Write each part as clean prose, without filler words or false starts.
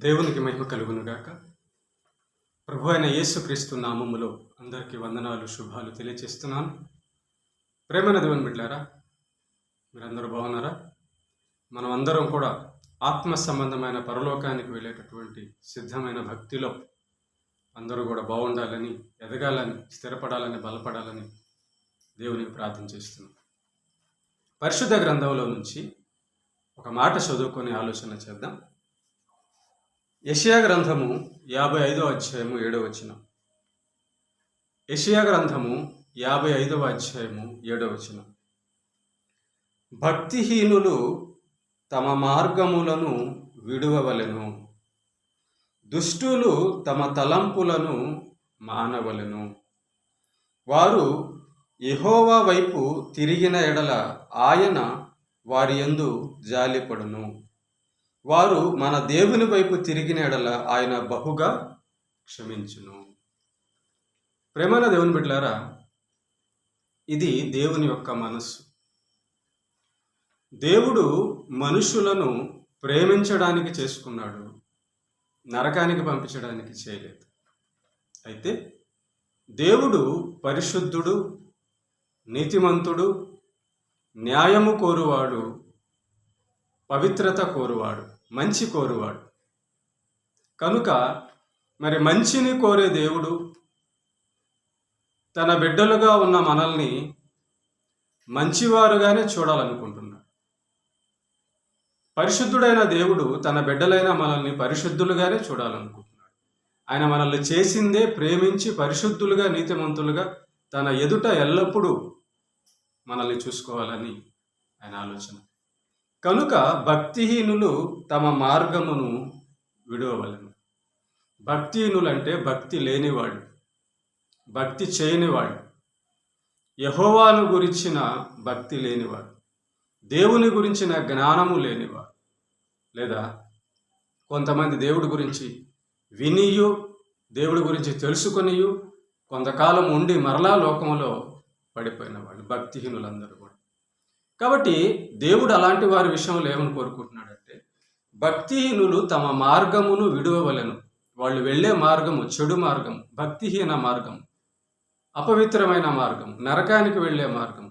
దేవునికి మహిమ కలుగునుగాక. ప్రభు అయిన యేసుక్రీస్తు నామములో అందరికీ వందనాలు, శుభాలు తెలియచేస్తున్నాను. ప్రేమైన దేవుని బిడ్డలారా, మీరందరూ బాగున్నారా? మనం అందరం కూడా ఆత్మ సంబంధమైన పరలోకానికి వెళ్ళేటటువంటి సిద్ధమైన భక్తిలో అందరూ కూడా బాగుండాలని, ఎదగాలని, స్థిరపడాలని, బలపడాలని దేవునికి ప్రార్థన చేస్తున్నాం. పరిశుద్ధ గ్రంథంలో నుంచి ఒక మాట చదువుకొని ఆలోచన చేద్దాం. యెషయా గ్రంథము 55వ అధ్యాయము 7వ వచనం. యెషయా గ్రంథము 55వ అధ్యాయము 7వ వచనం. భక్తిహీనులు తమ మార్గములను విడువవలెను, దుష్టులు తమ తలంపులను మానవలెను. వారు యెహోవా వైపు తిరిగిన ఎడల ఆయన వారి యందు జాలిపడును. వారు మన దేవుని వైపు తిరిగిన ఎడల ఆయన బహుగా క్షమించును. ప్రేమైన దేవుని బిడ్డలారా, ఇది దేవుని యొక్క మనస్సు. దేవుడు మనుషులను ప్రేమించడానికి చేసుకున్నాడు, నరకానికి పంపించడానికి చేయలేదు. అయితే దేవుడు పరిశుద్ధుడు, నీతిమంతుడు, న్యాయము కోరువాడు, పవిత్రత కోరువాడు, మంచి కోరువాడు. కనుక మరి మంచిని కోరే దేవుడు తన బిడ్డలుగా ఉన్న మనల్ని మంచివారుగానే చూడాలనుకుంటున్నాడు. పరిశుద్ధుడైన దేవుడు తన బిడ్డలైన మనల్ని పరిశుద్ధులుగానే చూడాలనుకుంటున్నాడు. ఆయన మనల్ని చేసిందే ప్రేమించి పరిశుద్ధులుగా, నీతిమంతులుగా తన ఎదుట ఎల్లప్పుడూ మనల్ని చూసుకోవాలని ఆయన ఆలోచన. కనుక భక్తిహీనులు తమ మార్గమును విడువవలెను. భక్తిహీనులంటే భక్తి లేనివాడు, భక్తి చేయనివాడు, యెహోవాను గురించిన భక్తి లేనివాడు, దేవుని గురించిన జ్ఞానము లేనివాడు. లేదా కొంతమంది దేవుడి గురించి వినియు, దేవుడి గురించి తెలుసుకొనియు కొంతకాలం ఉండి మరలా లోకములో పడిపోయిన వాళ్ళు భక్తిహీనులందరూ కూడా. కాబట్టి దేవుడు అలాంటి వారి విషయంలో ఏమని కోరుకుంటున్నాడంటే, భక్తిహీనులు తమ మార్గమును విడువవలెను. వాళ్ళు వెళ్ళే మార్గము చెడు మార్గం, భక్తిహీన మార్గం, అపవిత్రమైన మార్గం, నరకానికి వెళ్ళే మార్గం.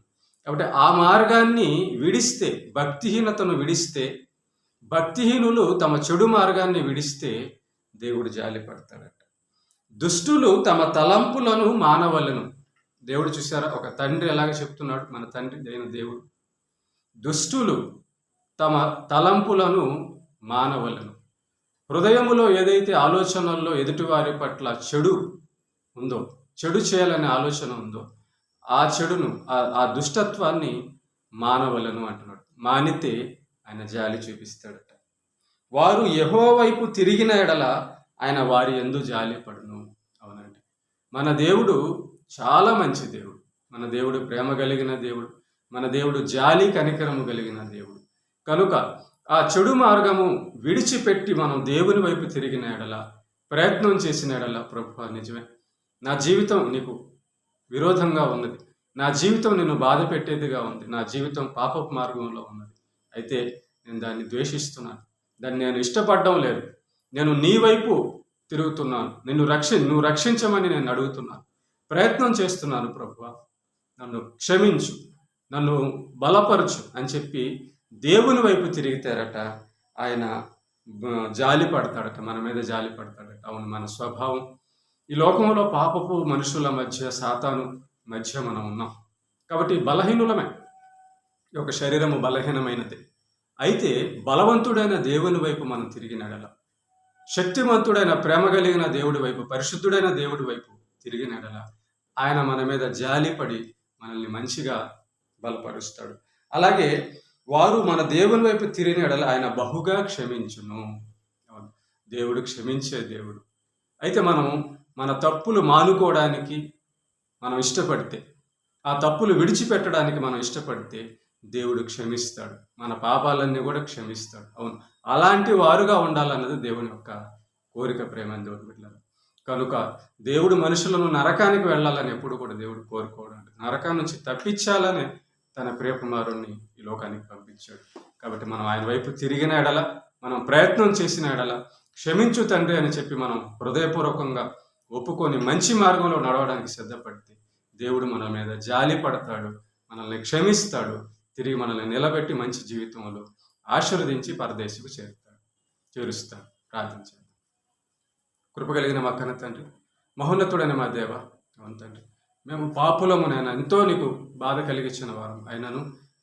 కాబట్టి ఆ మార్గాన్ని విడిస్తే, భక్తిహీనతను విడిస్తే, భక్తిహీనులు తమ చెడు మార్గాన్ని విడిస్తే దేవుడు జాలి పడతాడట. దుష్టులు తమ తలంపులను మానవలెను. దేవుడు చూసారా, ఒక తండ్రి ఎలాగ చెప్తున్నాడు, మన తండ్రి అయిన దేవుడు. దుష్టులు తమ తలంపులను మానవలను. హృదయములో ఏదైతే ఆలోచనల్లో ఎదుటివారి పట్ల చెడు ఉందో, చెడు చేయాలనే ఆలోచన ఉందో, ఆ చెడును, ఆ దుష్టత్వాన్ని మానవలను అంటున్నాడు. మానితే ఆయన జాలి చూపిస్తాడట. వారు యెహోవా వైపు తిరిగిన ఎడల ఆయన వారి యందు జాలి పడును. అవునండి, మన దేవుడు చాలా మంచి దేవుడు. మన దేవుడు ప్రేమ కలిగిన దేవుడు. మన దేవుడు జాలి కనికరము కలిగిన దేవుడు. కనుక ఆ చెడు మార్గము విడిచిపెట్టి మనం దేవుని వైపు తిరిగిన ఎడల, ప్రయత్నం చేసిన ఎడల, ప్రభువా నిజమే, నా జీవితం నీకు విరోధంగా ఉన్నది, నా జీవితం నిన్ను బాధ పెట్టేదిగా ఉంది, నా జీవితం పాపపు మార్గంలో ఉన్నది, అయితే నేను దాన్ని ద్వేషిస్తున్నాను, దాన్ని నేను ఇష్టపడడం లేదు, నేను నీ వైపు తిరుగుతున్నాను, నువ్వు రక్షించమని నేను అడుగుతున్నాను, ప్రయత్నం చేస్తున్నాను ప్రభువా, నన్ను క్షమించు, నన్ను బలపరచు అని చెప్పి దేవుని వైపు తిరిగితారట, ఆయన జాలి పడతాడట, మన మీద జాలి పడతాడట. అవును, మన స్వభావం ఈ లోకంలో పాపపు మనుషుల మధ్య, సాతాను మధ్య మనం ఉన్నాం. కాబట్టి బలహీనులమే, ఈ యొక్క శరీరము బలహీనమైనది. అయితే బలవంతుడైన దేవుని వైపు మనం తిరిగినడల, శక్తివంతుడైన ప్రేమ కలిగిన దేవుడి వైపు, పరిశుద్ధుడైన దేవుడి వైపు తిరిగినడల, ఆయన మన మీద జాలిపడి మనల్ని మంచిగా బలపరుస్తాడు. అలాగే వారు మన దేవుని వైపు తిరిగిన ఎడల ఆయన బహుగా క్షమించును. దేవుడు క్షమించే దేవుడు. అయితే మనం మన తప్పులు మానుకోవడానికి మనం ఇష్టపడితే, ఆ తప్పులు విడిచిపెట్టడానికి మనం ఇష్టపడితే దేవుడు క్షమిస్తాడు, మన పాపాలన్నీ కూడా క్షమిస్తాడు. అవును, అలాంటి వారుగా ఉండాలన్నది దేవుని యొక్క కోరిక. ప్రేమ దేవుని బిడ్డలారా, కనుక దేవుడు మనుషులను నరకానికి వెళ్ళాలని ఎప్పుడు కూడా దేవుడు కోరుకోవడం, నరకం నుంచి తప్పించాలని తన ప్రియకుమారుణ్ణి ఈ లోకానికి పంపించాడు. కాబట్టి మనం ఆయన వైపు తిరిగిన ఎడల, మనం ప్రయత్నం చేసిన ఎడల క్షమించు తండ్రి అని చెప్పి మనం హృదయపూర్వకంగా ఒప్పుకొని మంచి మార్గంలో నడవడానికి సిద్ధపడితే దేవుడు మన మీద జాలి పడతాడు, మనల్ని క్షమిస్తాడు, తిరిగి మనల్ని నిలబెట్టి మంచి జీవితంలో ఆశీర్వదించి పరదేశకు చేరుస్తాడు. ప్రార్థించండి. కృపగలిగిన మా కన్న తండ్రి, మహోన్నతుడైన మా దేవ, అవును తండ్రి, మేము పాపులము నాయన, ఎంతో నీకు బాధ కలిగించిన వారం అయినను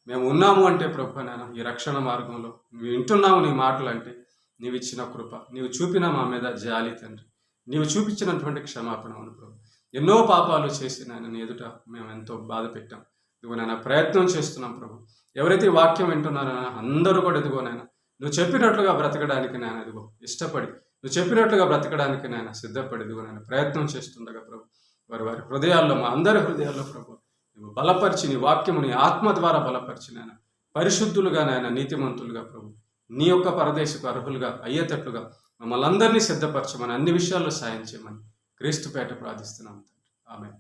మేము ఉన్నాము అంటే ప్రభు నాయన ఈ రక్షణ మార్గంలో నువ్వు వింటున్నావు నీ మాటలు అంటే నీవు ఇచ్చిన కృప, నీవు చూపిన మా మీద జాలి తండ్రి, నీవు చూపించినటువంటి క్షమాపణ అవును ప్రభు. ఎన్నో పాపాలు చేసి నాయన నీ ఎదుట మేము ఎంతో బాధ పెట్టాం. ఇదిగో నాయన ప్రయత్నం చేస్తున్నాం ప్రభు. ఎవరైతే ఈ వాక్యం వింటున్నారో అందరూ కూడా ఇదిగో నాయన నువ్వు చెప్పినట్లుగా బ్రతకడానికి నాయన ఇదిగో ఇష్టపడి, నువ్వు చెప్పినట్లుగా బ్రతకడానికి నాయన సిద్ధపడి ఇదిగో నాయన ప్రయత్నం చేస్తుండగా ప్రభు వారి హృదయాల్లో, మా అందరి హృదయాల్లో ప్రభు నువ్వు బలపరిచి నీ వాక్యము నీ ఆత్మ ద్వారా బలపరిచి నాయన పరిశుద్ధులుగా నాయన నీతిమంతులుగా ప్రభు నీ యొక్క పరదేశకు అర్హులుగా అయ్యేటట్లుగా మమ్మల్ని అందరినీ సిద్ధపరచమని, అన్ని విషయాల్లో సాయం చేయమని క్రీస్తుపేట ప్రార్థిస్తున్నాం. ఆమేన్.